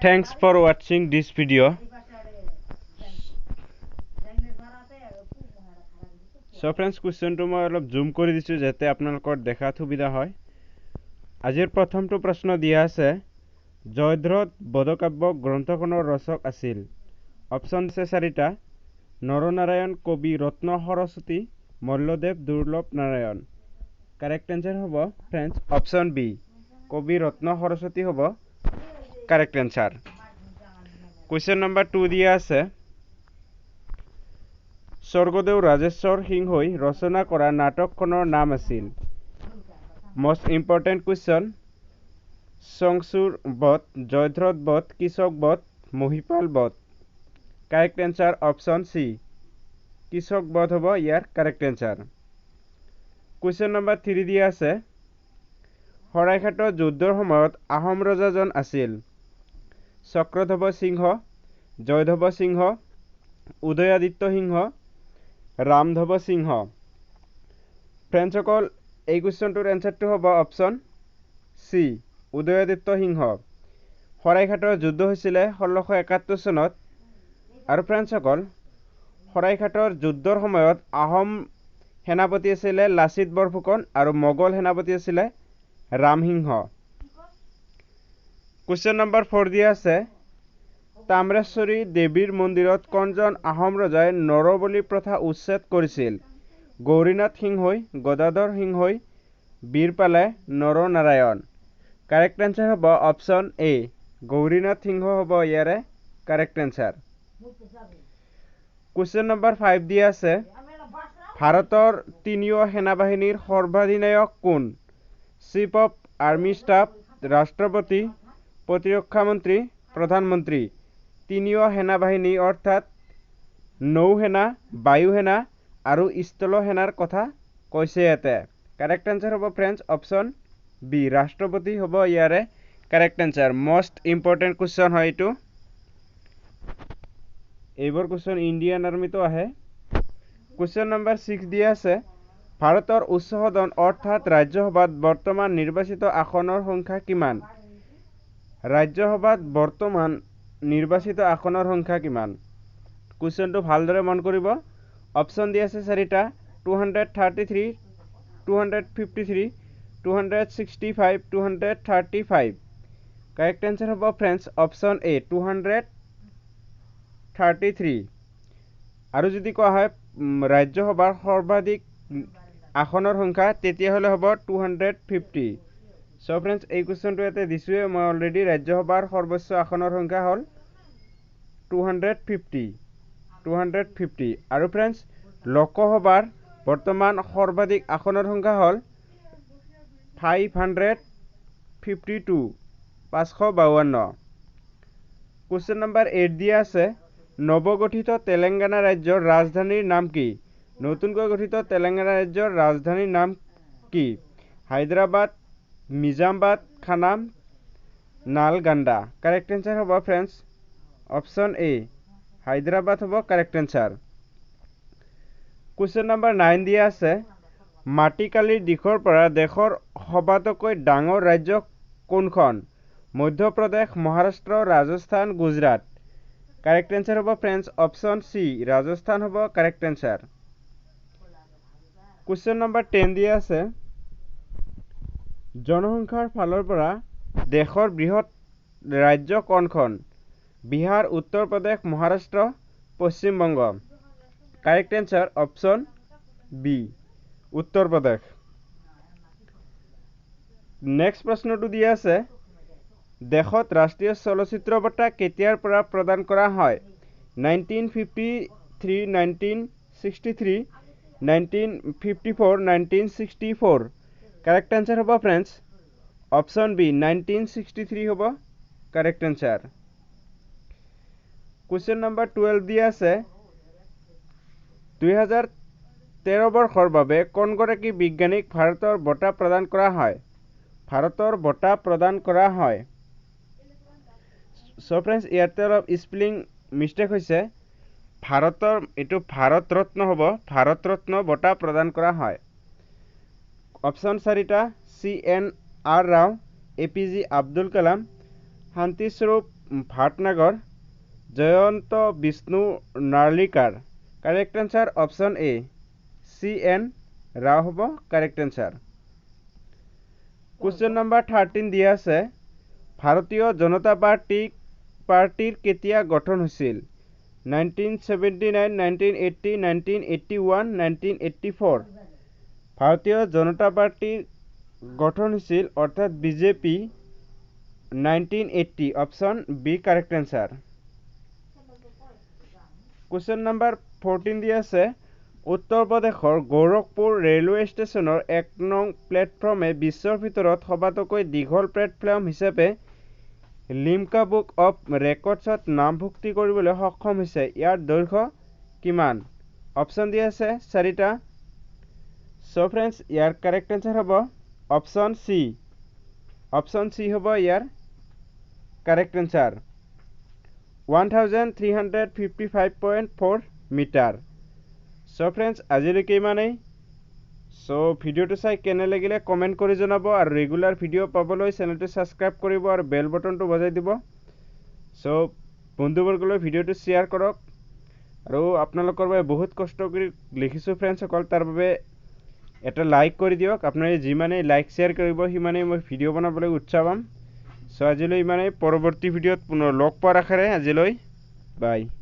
Thanks for watching this video. So friends, question to মই অলপ জুম কৰি দিছো যাতে আপোনালোকৰ দেখাত সুবিধা হয়। আজিৰ প্ৰথমটো প্ৰশ্ন দিয়া আছে জয়ধ্ৰত বদকাব্য গ্ৰন্থখনৰ ৰচক আছিল। অপচন আছে চাৰিটা নৰনাৰায়ণ কবি ৰত্ন সৰস্বতী মল্লদেৱ দুৰ্লভ নাৰায়ণ। কাৰেক্ট এনসাৰ হ'ব ফ্ৰেন্ডছ অপচন বি কবি ৰত্ন সৰস্বতী হ'ব কাৰেক্ট এনসাৰ। কুৱেশ্যন নম্বৰ 2 দিয়া আছে স্বৰ্গদেউ ৰাজেশ্বৰ সিংহই ৰচনা কৰা নাটকখনৰ নাম আছিল। most important question সংসুৰ বধ জয়ধ্ৰত বধ কৃষক বধ মহিপাল বধ। কাৰেক্ট এনসাৰ অপচন সি কৃষক বধ হ'ব ইয়াৰ কাৰেক্ট এনসাৰ। কুৱেশ্যন নম্বৰ 3 দিয়া আছে শৰাইঘাটৰ যুদ্ধৰ সময়ত আহোম ৰজাজন আছিল। চক্ৰধ্বজ সিংহ জয়ধ্বজ সিংহ উদয়াদিত্য সিংহ ৰামধ্বজ সিংহ। ফ্ৰেণ্ডসকল এই কুৱেশ্যনটোৰ এনসাৰটো হ'ব অপচন সি উদয়াদিত্য সিংহ। শৰাইঘাটৰ যুদ্ধ হৈছিলে 1671 চনত আৰু ফ্ৰেণ্ডসকল শৰাইঘাটৰ যুদ্ধৰ সময়ত আহোম সেনাপতি আছিলে লাচিত বৰফুকন আৰু মোগল সেনাপতি আছিলে ৰামসিংহ। কুৱেশ্যন নম্বৰ 4 দিয়া আছে তাম্ৰেশ্বৰী দেৱীৰ মন্দিৰত কোনজন আহোম ৰজাই নৰবলি প্ৰথা উচ্ছেদ কৰিছিল। গৌৰীনাথ সিংহই গদাধৰ সিংহই বীৰপালে নৰনাৰায়ণ। কাৰেক্ট এনসাৰ হ'ব অপচন এ গৌৰীনাথ সিংহ হ'ব ইয়াৰে কাৰেক্ট এনসাৰ। কুৱেশ্যন নম্বৰ 5 দিয়া আছে ভাৰতৰ তিনিও সেনাবাহিনীৰ সৰ্বাধিনায়ক কোন। চিফ অফ আৰ্মি ষ্টাফ ৰাষ্ট্ৰপতি প্ৰতিৰক্ষা মন্ত্ৰী প্ৰধানমন্ত্ৰী। তিনিও সেনাবাহিনী অৰ্থাৎ নৌসেনা বায়ুসেনা আৰু স্থলসেনাৰ কথা কৈছে ইয়াতে। কাৰেক্ট এনসাৰ হ'ব ফ্ৰেণ্ডছ অপচন বি ৰাষ্ট্ৰপতি হ'ব ইয়াৰে correct answer. most important question হয় এইটো। এইবোৰ কুৱেশ্যন ইণ্ডিয়ান আৰ্মিতো আহে। কুৱেশ্যন নম্বৰ 6 দিয়া আছে ভাৰতৰ উচ্চ সদন অৰ্থাৎ ৰাজ্যসভাত বৰ্তমান নিৰ্বাচিত আসনৰ সংখ্যা কিমান। ৰাজ্যসভাত বৰ্তমান নিৰ্বাচিত আসনৰ সংখ্যা কিমান। কুৱেশ্যনটো ভালদৰে মন কৰিব। অপচন দিয়া আছে চাৰিটা 233 253 265 235। কাৰেক্ট এনসাৰ হ'ব ফ্ৰেণ্ডছ অপচন এ 233। আৰু যদি কোৱা হয় ৰাজ্যসভাৰ সৰ্বাধিক আসনৰ সংখ্যা তেতিয়াহ'লে হ'ব 250। চ' ফ্ৰেণ্ডছ এই কুৱেশ্যনটো ইয়াতে দিছোঁৱে মই অলৰেডি। ৰাজ্যসভাৰ সৰ্বোচ্চ আসনৰ সংখ্যা হ'ল 250 আৰু ফ্ৰেণ্ডছ লোকসভাৰ বৰ্তমান সৰ্বাধিক আসনৰ সংখ্যা হ'ল 552 552। কুৱেশ্যন নম্বৰ 8 দিয়া আছে নৱগঠিত তেলেংগানা ৰাজ্যৰ ৰাজধানীৰ নাম কি। নতুনকৈ গঠিত তেলেংগানা ৰাজ্যৰ ৰাজধানীৰ নাম কি। হায়দৰাবাদ নিজামাবাদ খানাম নালগান্দা। কাৰেক্ট এনসাৰ হ'ব ফ্ৰেণ্ডছ অপচন এ হায়দৰাবাদ হ'ব কাৰেক্ট এনসাৰ। কুৱেশ্যন নম্বৰ 9 দিয়া আছে মাটিকালিৰ দিশৰ পৰা দেশৰ সবাতোকৈ ডাঙৰ ৰাজ্য কোনখন। মধ্যপ্ৰদেশ মহাৰাষ্ট্ৰ ৰাজস্থান গুজৰাট। কাৰেক্ট এনসাৰ হ'ব ফ্ৰেণ্ডছ অপচন চি ৰাজস্থান হ'ব কাৰেক্ট এনসাৰ। কুৱেশ্যন নম্বৰ 10 দিয়া আছে জনসংখ্যাৰ ফালৰ পৰা দেশৰ বৃহৎ ৰাজ্য কোনখন। Bihar Uttar Pradesh Maharashtra Paschimbanga. Correct answer option B Uttar Pradesh. Next প্ৰশ্নটো দিয়া আছে দেশত ৰাষ্ট্ৰীয় চলচ্চিত্ৰ বঁটা কেতিয়াৰ পৰা প্ৰদান কৰা হয়। 1953 1963 1954 1964। কাৰেক্ট এনসাৰ হ'ব ফ্ৰেণ্ডছ অপচন বি 1963 হ'ব কাৰেক্ট এনসাৰ। কুৱেশ্যন নম্বৰ 12 দিয়া আছে 2013 বৰ্ষৰ বাবে কোনগৰাকী বিজ্ঞানীক ভাৰতৰ বঁটা প্ৰদান কৰা হয়। ভাৰতৰ বঁটা প্ৰদান কৰা হয়। চ' ফ্ৰেণ্ডছ ইয়াতে অলপ স্পেলিং মিষ্টেক হৈছে। ভাৰতৰ এইটো ভাৰত ৰত্ন হ'ব ভাৰত ৰত্ন বঁটা প্ৰদান কৰা হয়। অপচন চাৰিটা CNR Rao, APJ Abdul Kalam, Shantiswarup Bhatnagar, Jayanta Vishnu Narlikar. Correct answer option A. CN Rao hobo correct answer. Question number 13 দিয়া আছে ভাৰতীয় জনতা পাৰ্টিৰ কেতিয়া গঠন হৈছিল 1979 1980 1981 1984 ভাৰতীয় জনতা পাৰ্টিৰ গঠন হৈছিল অৰ্থাৎ BJP 1980 option B correct answer Question number 14 দিয়া আছে উত্তৰ প্ৰদেশৰ গোৰখপুৰ ৰেলৱে ষ্টেচনৰ 1 নং প্লেটফৰ্মে বিশ্বৰ ভিতৰত সবাতোকৈ দীঘল প্লেটফৰ্ম হিচাপে লিমকা বুক অফ ৰেকৰ্ডছত নামভুক্তি কৰিবলৈ সক্ষম হৈছে ইয়াৰ দৈৰ্ঘ্য কিমান অপচন দিয়া আছে চাৰিটা সো फ्रेंड्स ইয়াৰ কাৰেক্ট आंसर হ'ব অপচন সি হ'ব ইয়াৰ correct answer 1355.4 metre so friends আজিলৈকে ইমানেই সো ভিডিওটো চাই কেনে লাগিলে কমেন্ট কৰি জনাব আৰু ৰেগুলাৰ ভিডিও পাবলৈ চেনেলটো সাবস্ক্ৰাইব কৰিব আৰু বেল বটনটো বজাই দিব সো বন্ধুবৰ্গলৈ ভিডিওটো শেয়াৰ কৰক আৰু আপোনালোকৰ বাবে বহুত কষ্ট কৰি লিখিছো फ्रेंड्स সকল তাৰ বাবে এটা লাইক কৰি দিয়ক আপোনালোকে যিমানে লাইক শেয়াৰ কৰিব সিমানে মই ভিডিও বনাবলৈ উৎসাহ পাম সো আজিলৈ ইমানেই পৰৱৰ্তী ভিডিওত পুনৰ লগ পোৱাৰ আশাৰে আজিলৈ বাই